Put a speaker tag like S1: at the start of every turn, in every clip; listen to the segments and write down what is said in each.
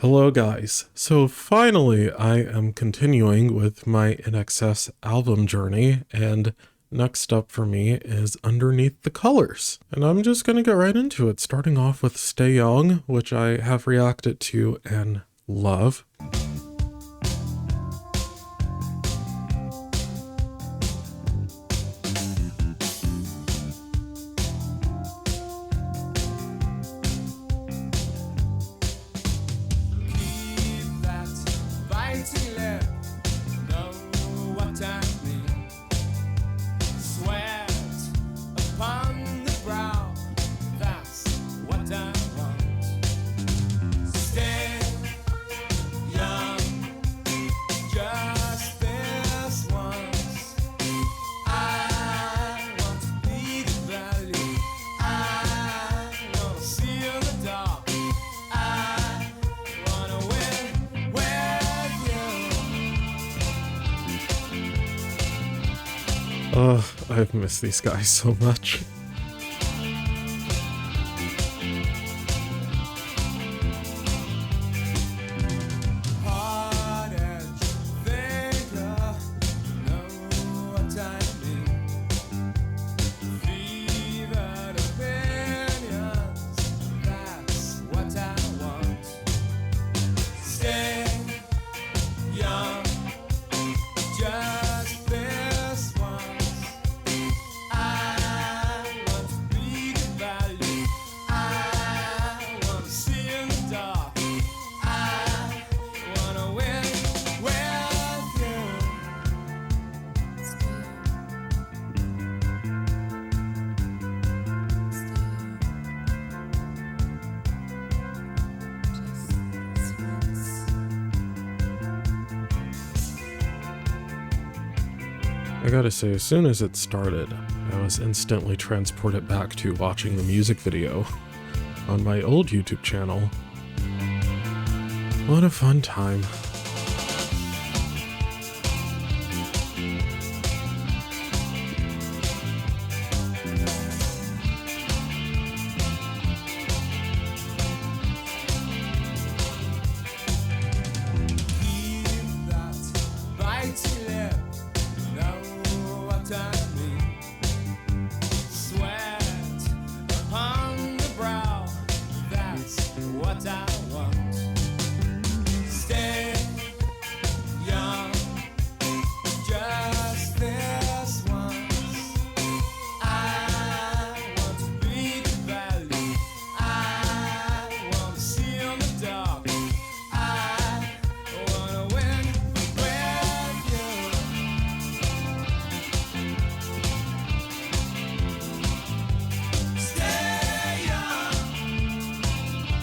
S1: Hello guys, so finally I am continuing with my INXS album journey, and next up for me is Underneath the Colors. And I'm just gonna get right into it, starting off with Stay Young, which I have reacted to and love. I've missed these guys so much. I gotta say, as soon as it started, I was instantly transported back to watching the music video on my old YouTube channel. What a fun time.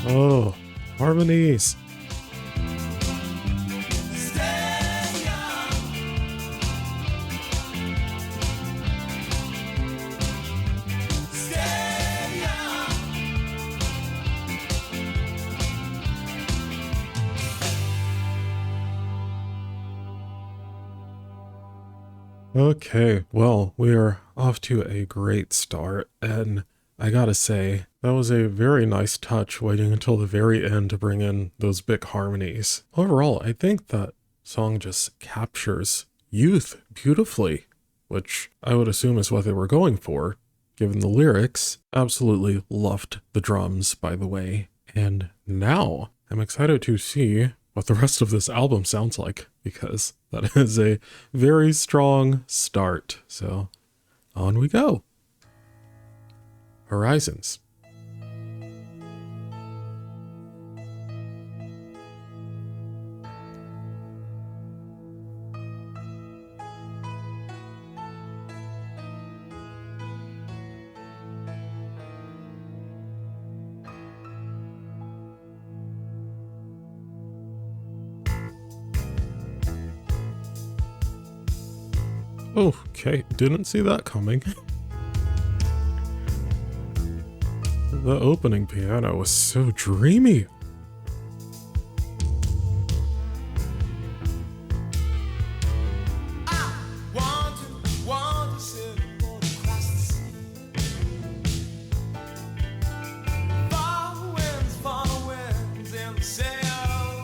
S1: Oh, harmonies. Okay, well, we are off to a great start, and I gotta say, that was a very nice touch waiting until the very end to bring in those big harmonies. Overall, I think that song just captures youth beautifully, which I would assume is what they were going for, given the lyrics. Absolutely loved the drums, by the way. And now I'm excited to see what the rest of this album sounds like, because that is a very strong start. So on we go. Horizons. Okay, didn't see that coming. The opening piano was so dreamy.
S2: Far winds, far winds, and sail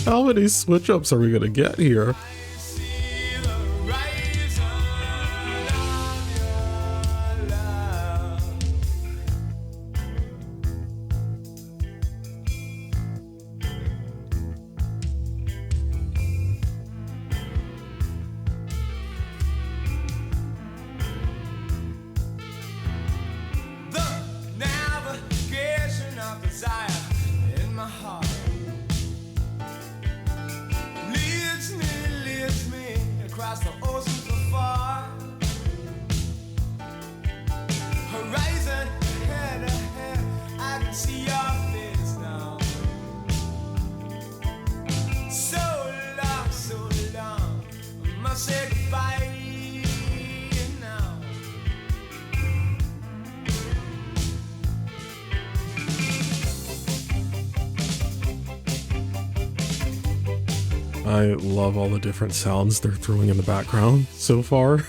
S1: How many switch ups are we gonna get here? I love all the different sounds they're throwing in the background so far.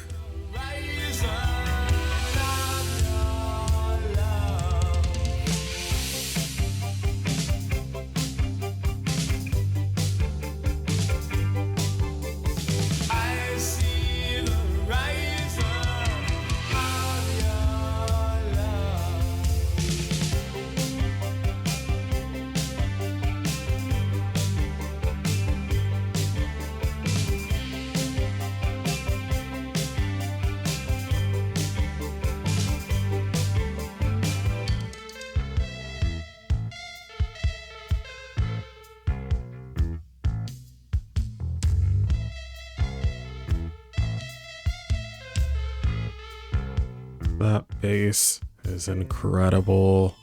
S1: That bass is incredible.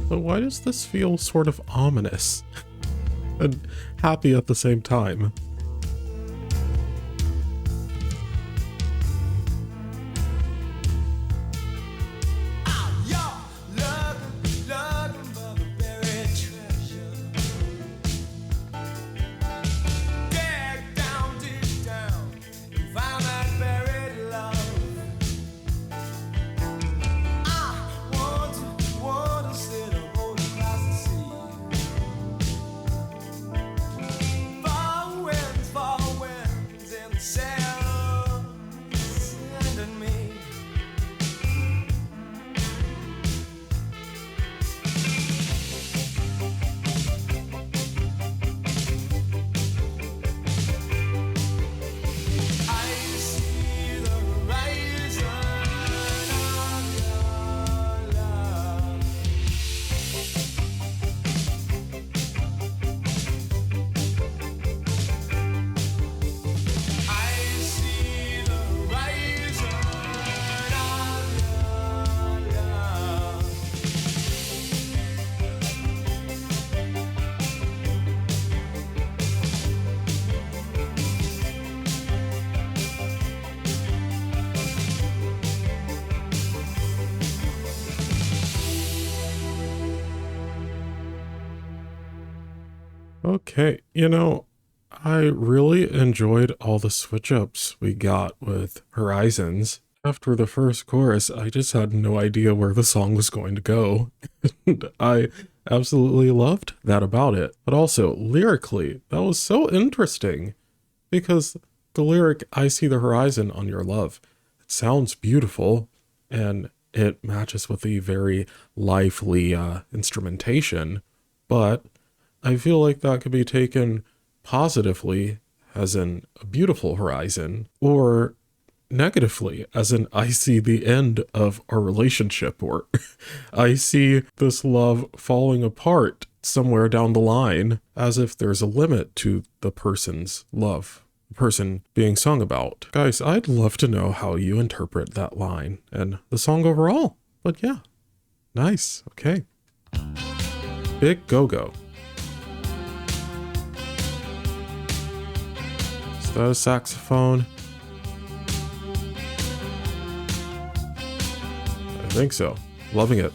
S1: But why does this feel sort of ominous and happy at the same time? Okay, I really enjoyed all the switch ups we got with Horizons. After the first chorus, I just had no idea where the song was going to go. And I absolutely loved that about it. But also, lyrically, that was so interesting because the lyric, I see the horizon on your love, it sounds beautiful and it matches with the very lively instrumentation, but I feel like that could be taken positively as in a beautiful horizon, or negatively as in I see the end of our relationship, or I see this love falling apart somewhere down the line, as if there's a limit to the person's love, the person being sung about. Guys, I'd love to know how you interpret that line and the song overall. But yeah, nice. Okay. Big Go-Go. Is that a saxophone? I think so. Loving it.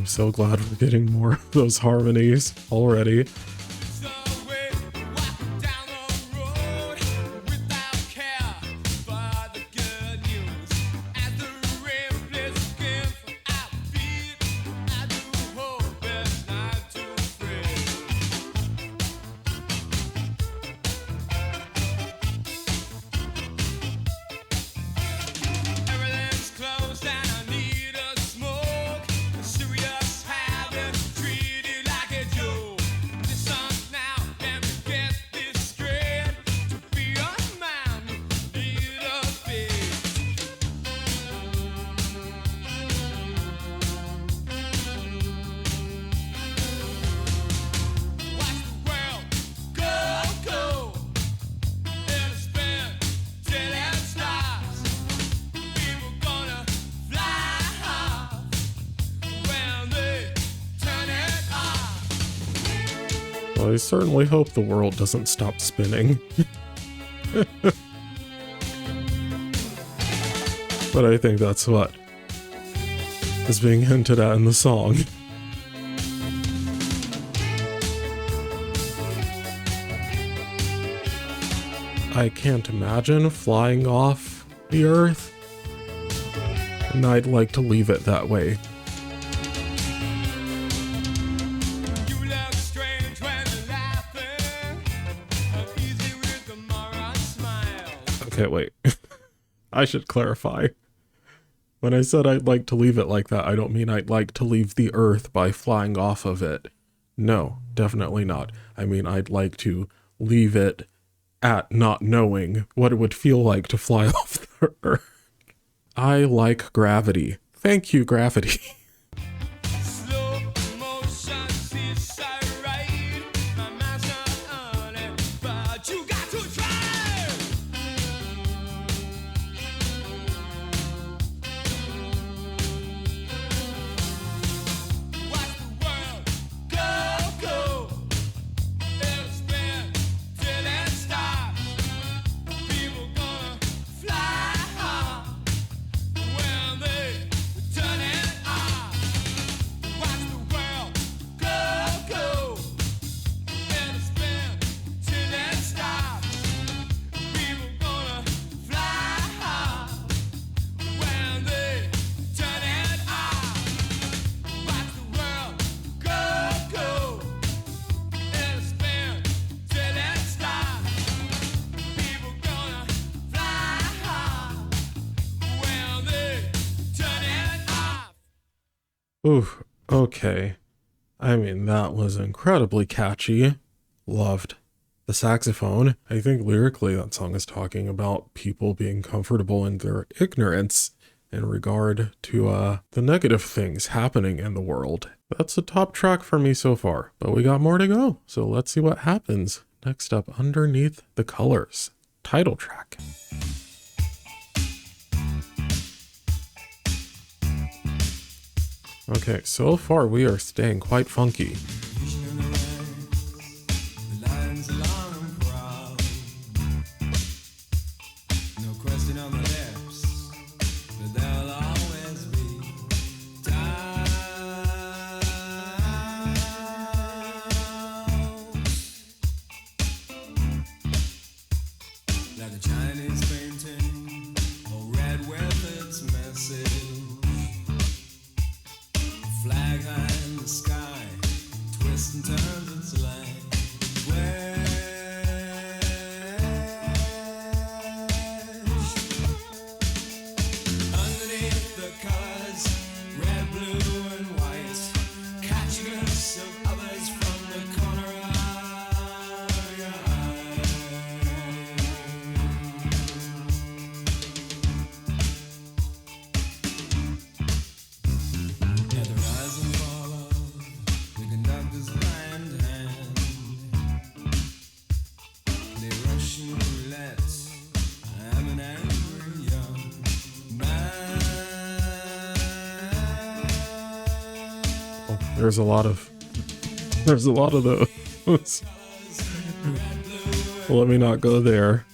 S1: I'm so glad we're getting more of those harmonies already. Well, I certainly hope the world doesn't stop spinning. But I think that's what is being hinted at in the song. I can't imagine flying off the Earth, and I'd like to leave it that way. Okay, wait. I should clarify. When I said I'd like to leave it like that, I don't mean I'd like to leave the Earth by flying off of it. No, definitely not. I mean I'd like to leave it at not knowing what it would feel like to fly off the Earth. I like gravity. Thank you, gravity. Ooh, okay. I mean, that was incredibly catchy. Loved the saxophone. I think lyrically that song is talking about people being comfortable in their ignorance in regard to the negative things happening in the world. That's the top track for me so far, but we got more to go. So let's see what happens. Next up, Underneath the Colors, title track. Okay, so far we are staying quite funky. There's a lot of those. Let me not go there.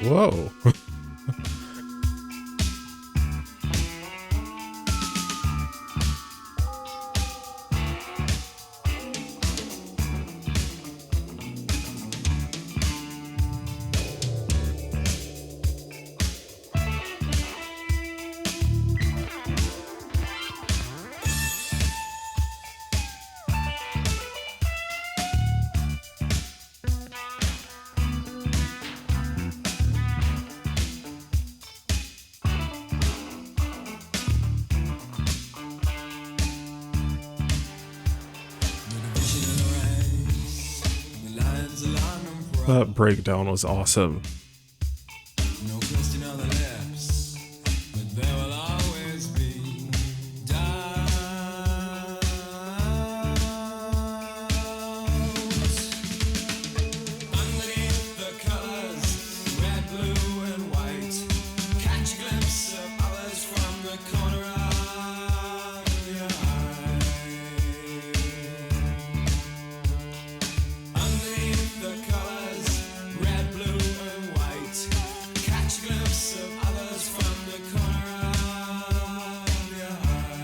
S1: Whoa. That breakdown was awesome.
S2: No question on the lips, but there will always be doubts. Underneath the colors, red, blue, and white, catch a glimpse of others from the corner of your eye. Underneath the colors, red, blue, and white, catch a glimpse of others from the corner of your eye.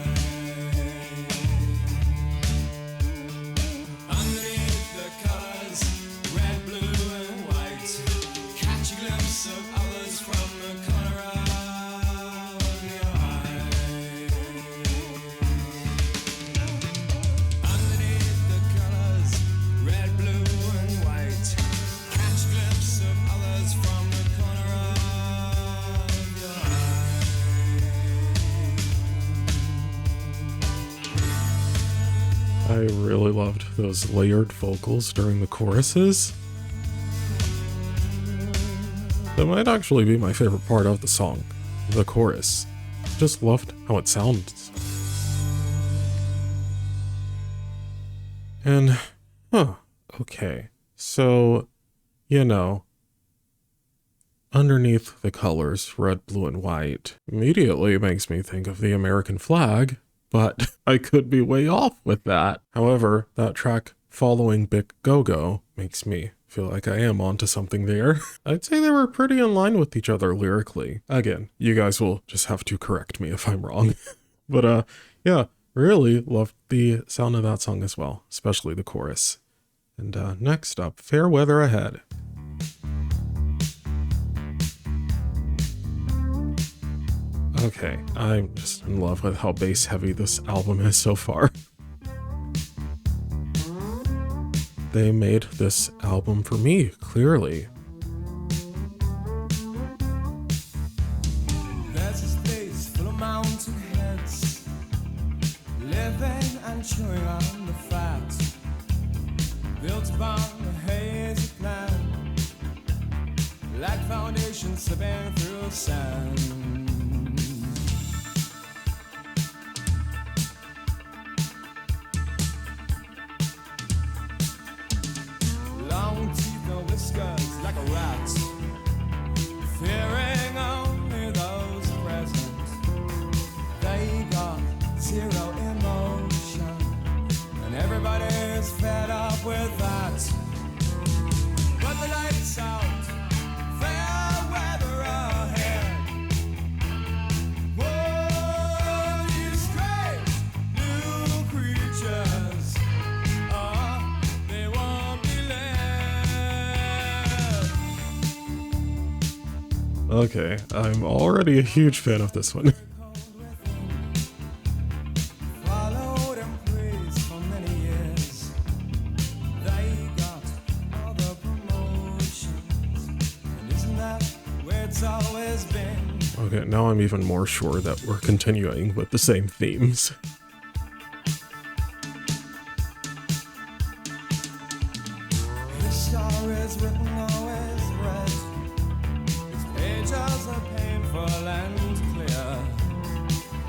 S2: Underneath the colors, red, blue, and white, catch a glimpse of others from the corner of your eye. Underneath the colors, red, blue, and white, catch a glimpse of others from the corner of your eye.
S1: I really loved those layered vocals during the choruses. That might actually be my favorite part of the song, the chorus. Just loved how it sounds. And, okay. So, you know, underneath the colors, red, blue, and white, immediately makes me think of the American flag, but I could be way off with that. However, that track following Big Go-Go makes me feel like I am onto something there. I'd say they were pretty in line with each other lyrically. Again, you guys will just have to correct me if I'm wrong. But yeah, really loved the sound of that song as well, especially the chorus. And next up, Fair Weather Ahead. Okay, I'm just in love with how bass heavy this album is so far. They made this album for me, clearly.
S2: There's this place full of mountain heads, living and chewing on the fat, built upon a hazy plan, like foundations slipping through sand. Long teeth, no whiskers, like a rat, fearing only those present. They got zero emotion, and everybody's fed up with that. But the lights out, fair weather ahead. Whoa, these great new creatures, they won't be led.
S1: Okay, I'm already a huge fan of this one.
S2: Followed and praised for many years. They got all the promotions, and isn't that where it's always been?
S1: Okay, now I'm even more sure that we're continuing with the same themes.
S2: His story's written, always read. Its pages are painful and clear.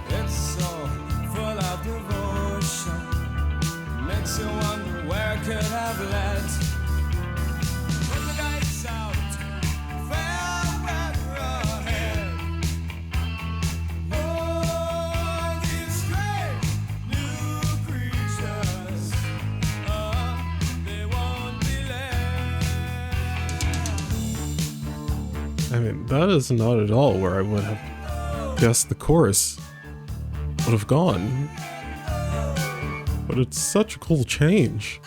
S2: It's so full of devotion, makes you wonder where it could have led. Put the lights out, fair weather ahead. Oh, these great
S1: that is not at all where I would have guessed the chorus would have gone. But it's such a cool change.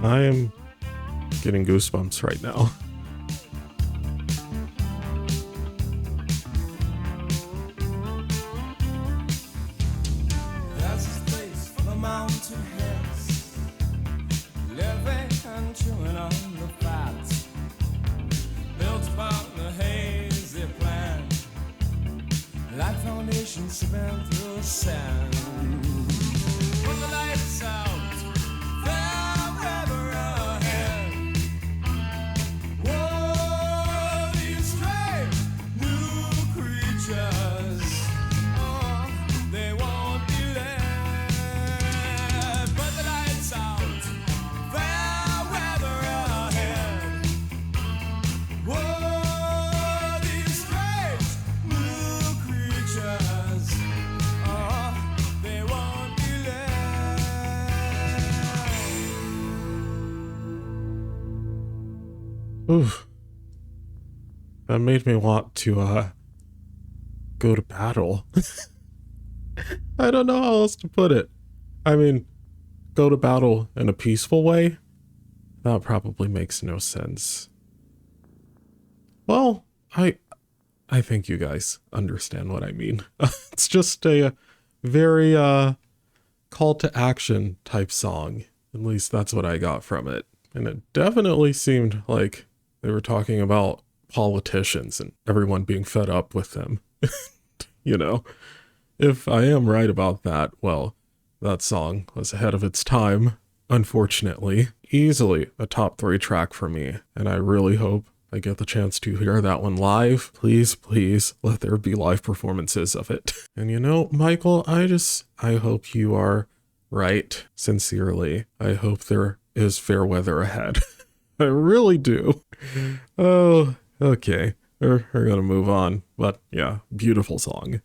S1: I am getting goosebumps right now.
S2: There's a place for the mountain heads, living and chewing on the fat, built upon the hazy plan, like foundations slipping through sand. When the lights out, they're ever ahead. Whoa, these strange new creatures, oh, they won't be led. But the lights out, they're ever ahead. Whoa, these strange new creatures, oh, they won't be led.
S1: Oof. That made me want to go to battle. I don't know how else to put it. I mean, go to battle in a peaceful way? That probably makes no sense. Well, I think you guys understand what I mean. It's just a very call to action type song. At least that's what I got from it. And it definitely seemed like they were talking about politicians and everyone being fed up with them. You know, if I am right about that, well, that song was ahead of its time, unfortunately. Easily a top 3 track for me, and I really hope I get the chance to hear that one live. Please, please let there be live performances of it. And you know, Michael, I hope you are right. Sincerely, I hope there is fair weather ahead. I really do. Oh, okay. We're gonna move on. But yeah, beautiful song.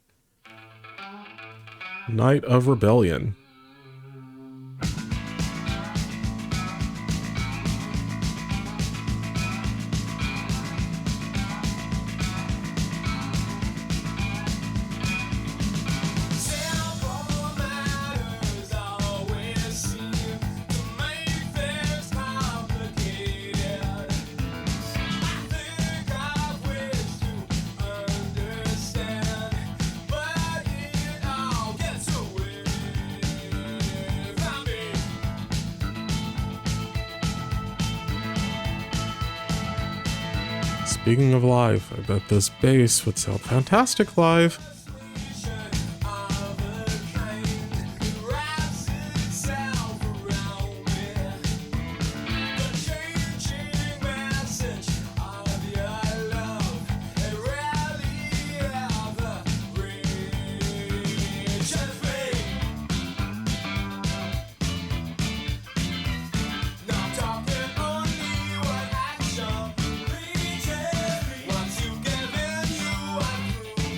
S1: Night of Rebellion.
S2: Simple matters always seem to make things complicated. I think I wish to understand, but it all gets away from me.
S1: Speaking of live, I bet this bass would sound fantastic live.
S2: Of a kind wraps itself around me. The changing message of your love, it rarely ever reaches me. Not talking only what action reaches me. Once you give in, you are through.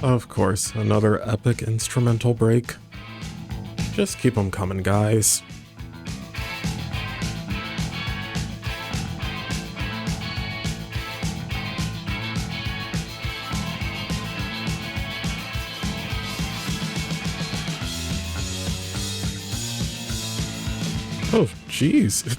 S1: Of course, another epic instrumental break. Just keep them coming, guys. Oh, jeez.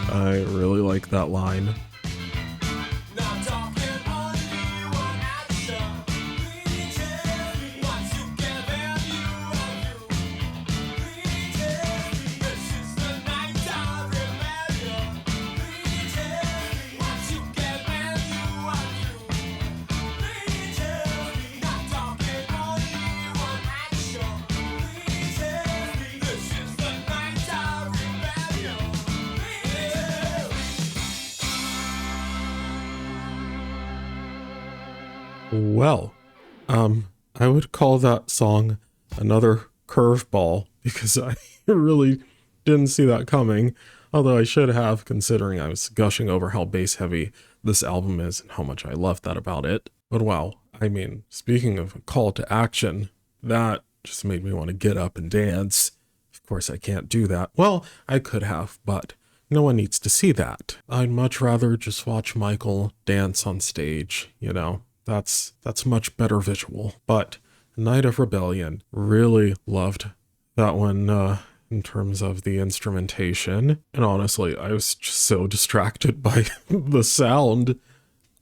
S1: I really like that line. Well, I would call that song another curveball because I really didn't see that coming. Although I should have, considering I was gushing over how bass heavy this album is and how much I love that about it. But wow, I mean, speaking of a call to action, that just made me want to get up and dance. Of course, I can't do that. Well, I could have, but no one needs to see that. I'd much rather just watch Michael dance on stage, you know? That's much better visual. But Night of Rebellion, really loved that one in terms of the instrumentation. And honestly, I was just so distracted by the sound.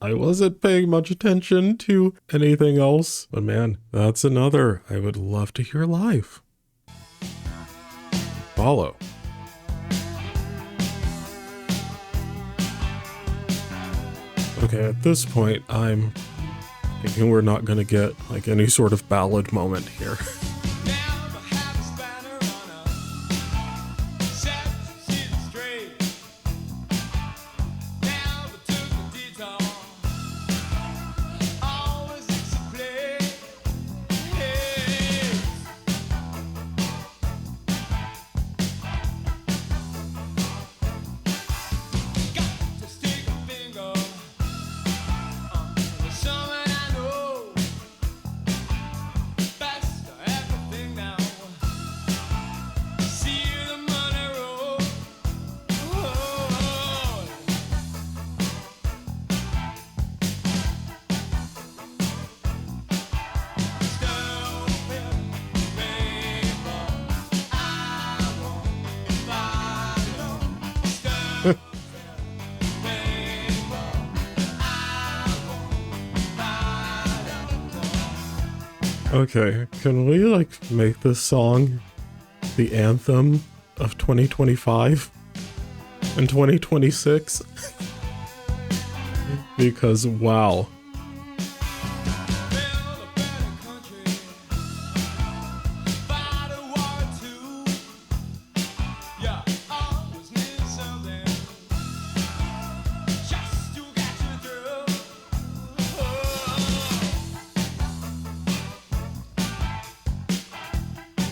S1: I wasn't paying much attention to anything else. But man, that's another I would love to hear live. Follow. Okay, at this point, I'm thinking we're not gonna get like any sort of ballad moment here. Okay, can we like make this song the anthem of 2025 and 2026? Because wow.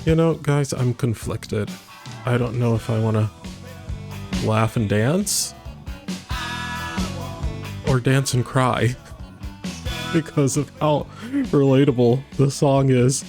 S1: You know, guys, I'm conflicted. I don't know if I want to laugh and dance or dance and cry because of how relatable the song is.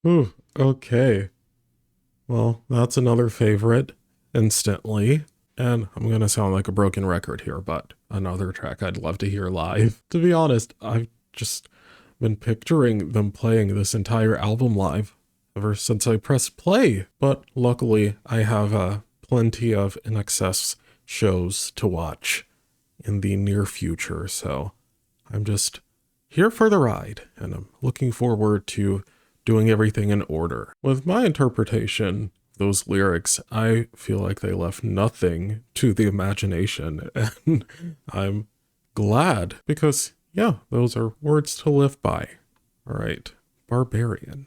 S1: Ooh, okay. Well, that's another favorite instantly. And I'm going to sound like a broken record here, but another track I'd love to hear live. To be honest, I've just been picturing them playing this entire album live ever since I pressed play. But luckily, I have plenty of INXS shows to watch in the near future, so I'm just here for the ride, and I'm looking forward to doing everything in order. With my interpretation, those lyrics, I feel like they left nothing to the imagination, and I'm glad because, yeah, those are words to live by. All right, Barbarian.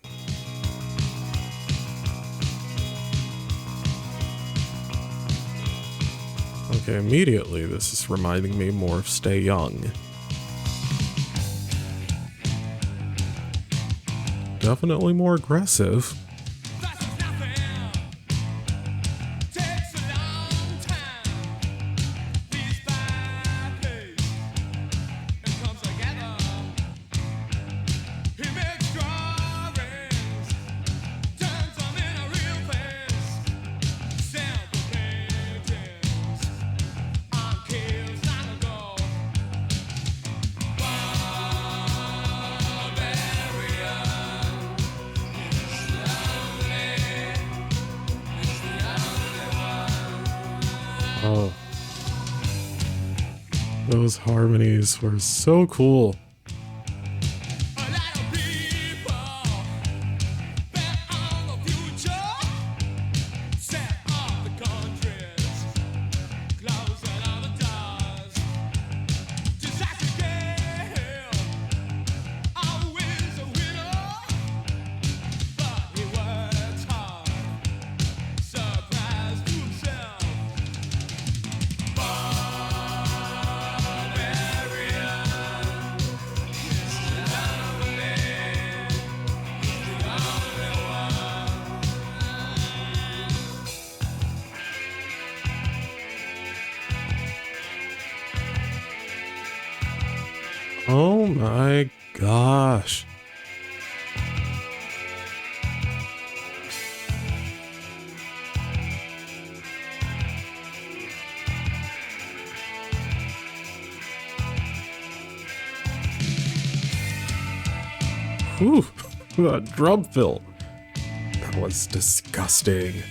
S1: Okay, immediately this is reminding me more of Stay Young. Definitely more aggressive. Oh, those harmonies were so cool. Oh my gosh. Whew, that drum fill. That was disgusting.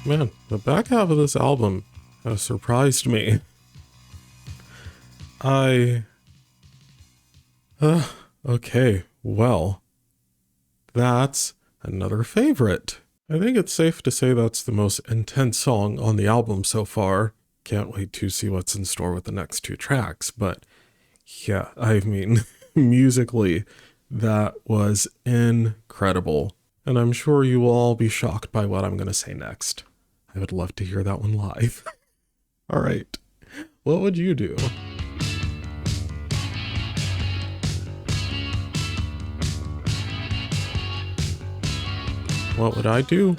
S1: Man, the back half of this album has surprised me. Okay, well, that's another favorite. I think it's safe to say that's the most intense song on the album so far. Can't wait to see what's in store with the next two tracks, but yeah, I mean, musically, that was incredible. And I'm sure you will all be shocked by what I'm going to say next. I would love to hear that one live. All right, what would you do? What would I do?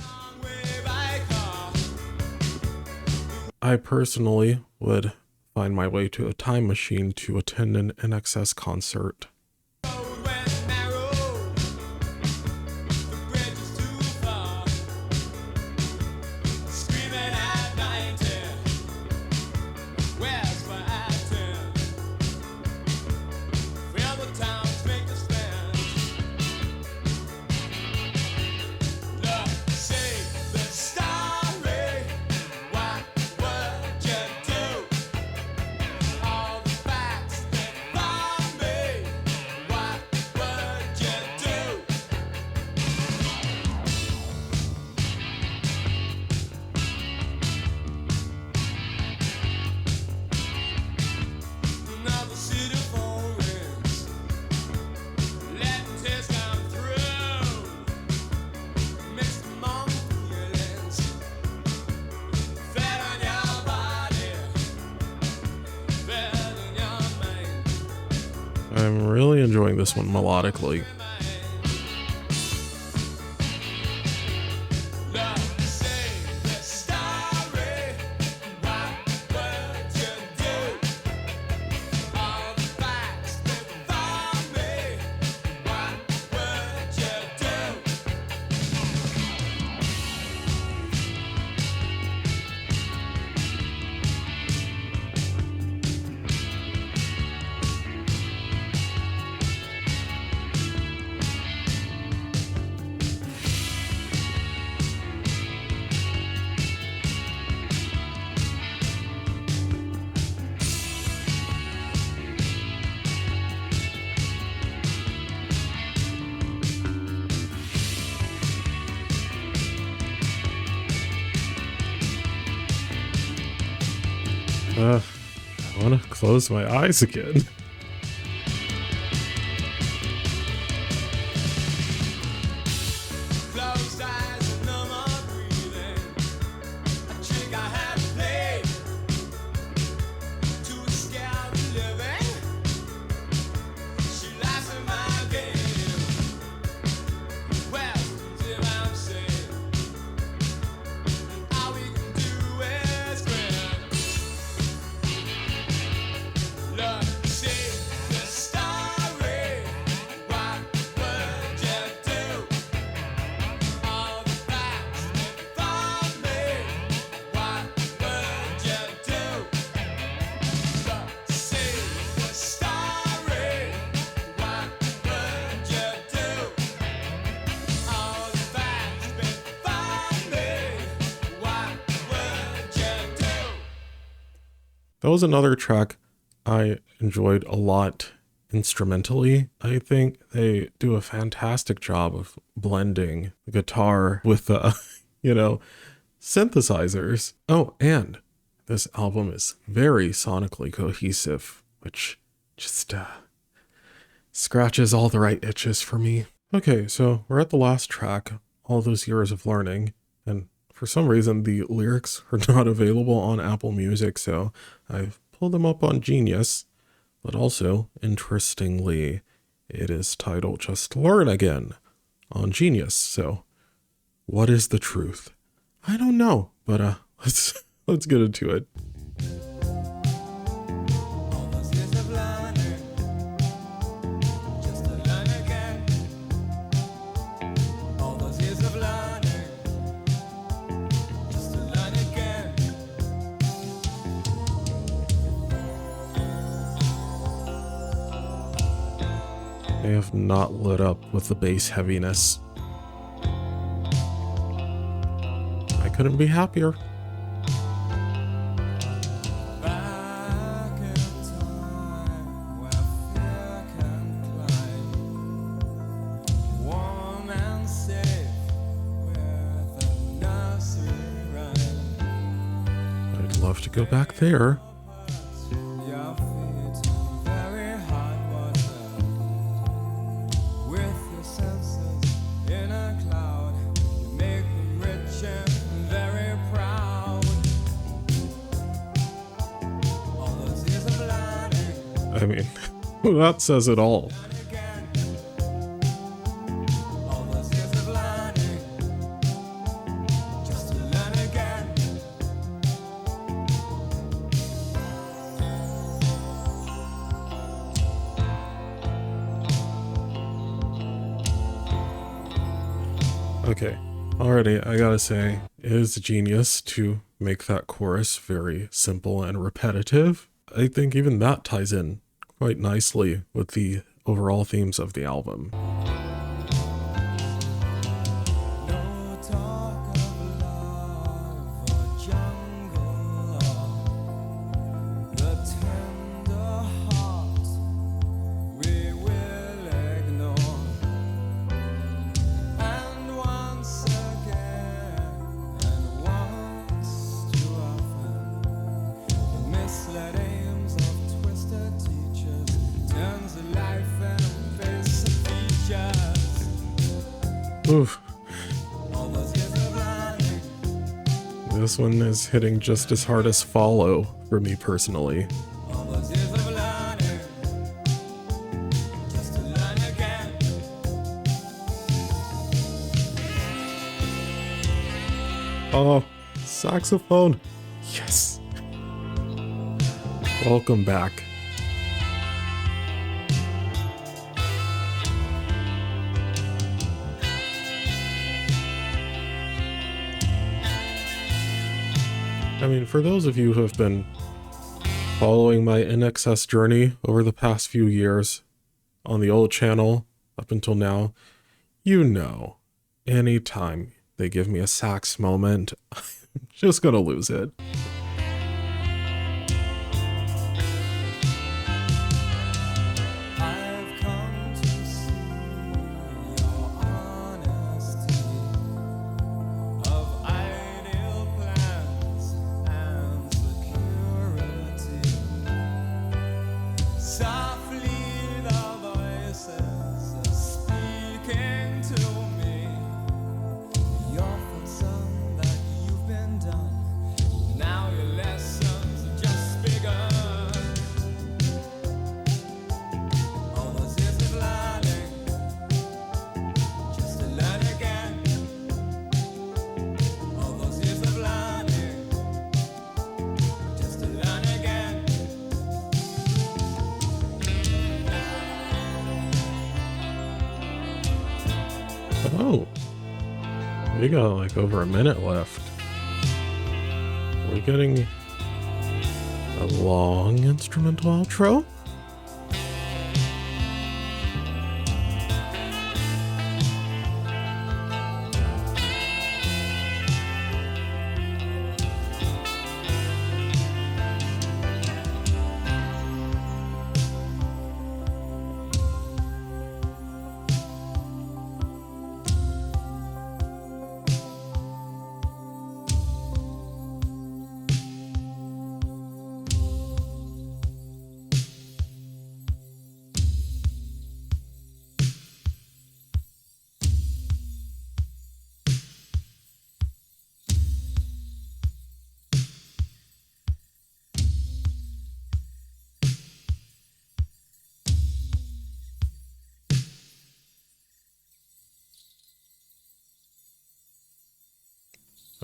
S1: I personally would find my way to a time machine to attend an INXS concert. enjoying this one melodically. I want to close my eyes again.
S2: Closed eyes and no more breathing. A trick I had to play to escape living. She laughs at my game. Well, till I'm saying all we can do is grin. Look, see the story. What would you do? All the facts inform me. What would you do? Look, see the story. What would you do? All the facts inform me. What would you do?
S1: That was another track I enjoyed a lot instrumentally. I think they do a fantastic job of blending the guitar with the, synthesizers. Oh, and this album is very sonically cohesive, which just scratches all the right itches for me. Okay, so we're at the last track, All Those Years of Learning, and for some reason the lyrics are not available on Apple Music, so I've pulled them up on Genius. But also, interestingly, it is titled Just Learn Again on Genius. So, what is the truth? I don't know, but let's get into it.
S2: All those years of learning, just to learn again. All those years of learning, just to learn again.
S1: They have not lit up with the bass heaviness. I couldn't be happier.
S2: Back in time where fear can climb, warm and safe with a nursery rhyme.
S1: I'd love to go back there.
S2: Your feet in very hot water, with your senses in a cloud. You make me rich and very proud. All those years of learning
S1: I mean, that says it all.
S2: again. All those years of learning, just to learn again.
S1: Okay, already I gotta say, it is genius to make that chorus very simple and repetitive. I think even that ties in quite nicely with the overall themes of the album.
S2: No talk of love or jungle or the tender heart we will ignore. And once again, and once too often, the misled aims of twisted teachers turns a life and face of features.
S1: Oof,
S2: All those years of learning,
S1: this one is hitting just as hard as Follow for me personally.
S2: all those years of learning, just to
S1: Oh, saxophone. Yes. Welcome back. I mean, for those of you who have been following my INXS journey over the past few years on the old channel up until now, you know, anytime they give me a sax moment, I'm just gonna lose it.
S2: I've come to see your honesty of ideal plans and security. Softly the voices are speaking to me. Your thoughts on that you've been done. Now your lessons have just begun. All those years of learning, just to learn again. All those years of learning, just to learn again.
S1: Oh, we got like over a minute left. We're getting a long instrumental outro.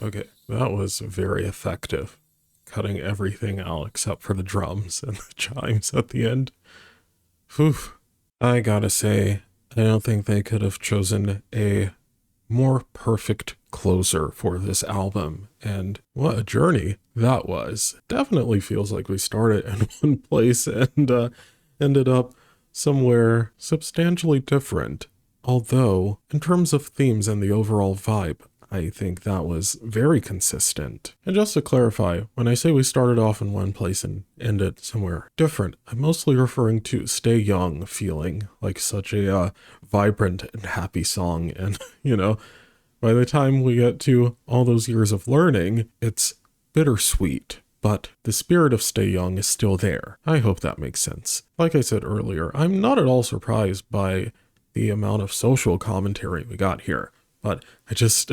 S1: Okay, that was very effective. Cutting everything out except for the drums and the chimes at the end. Whew. I gotta say, I don't think they could have chosen a more perfect closer for this album. And what a journey that was. Definitely feels like we started in one place and ended up somewhere substantially different. Although, in terms of themes and the overall vibe, I think that was very consistent. And just to clarify, when I say we started off in one place and ended somewhere different, I'm mostly referring to Stay Young feeling like such a vibrant and happy song. And, you know, by the time we get to all those years of learning, it's bittersweet. But the spirit of Stay Young is still there. I hope that makes sense. Like I said earlier, I'm not at all surprised by the amount of social commentary we got here. But I just,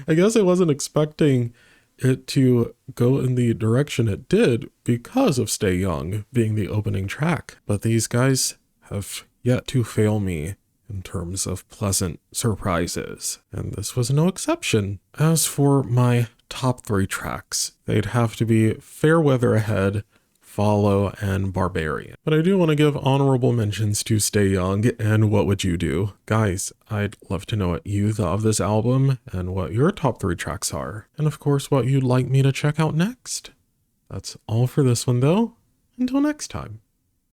S1: I guess I wasn't expecting it to go in the direction it did because of Stay Young being the opening track. But these guys have yet to fail me in terms of pleasant surprises, and this was no exception. As for my top 3 tracks, they'd have to be Fairweather Ahead, Follow, and Barbarian. But I do want to give honorable mentions to Stay Young and What Would You Do? Guys, I'd love to know what you thought of this album and what your top 3 tracks are. And of course, what you'd like me to check out next. That's all for this one though. Until next time.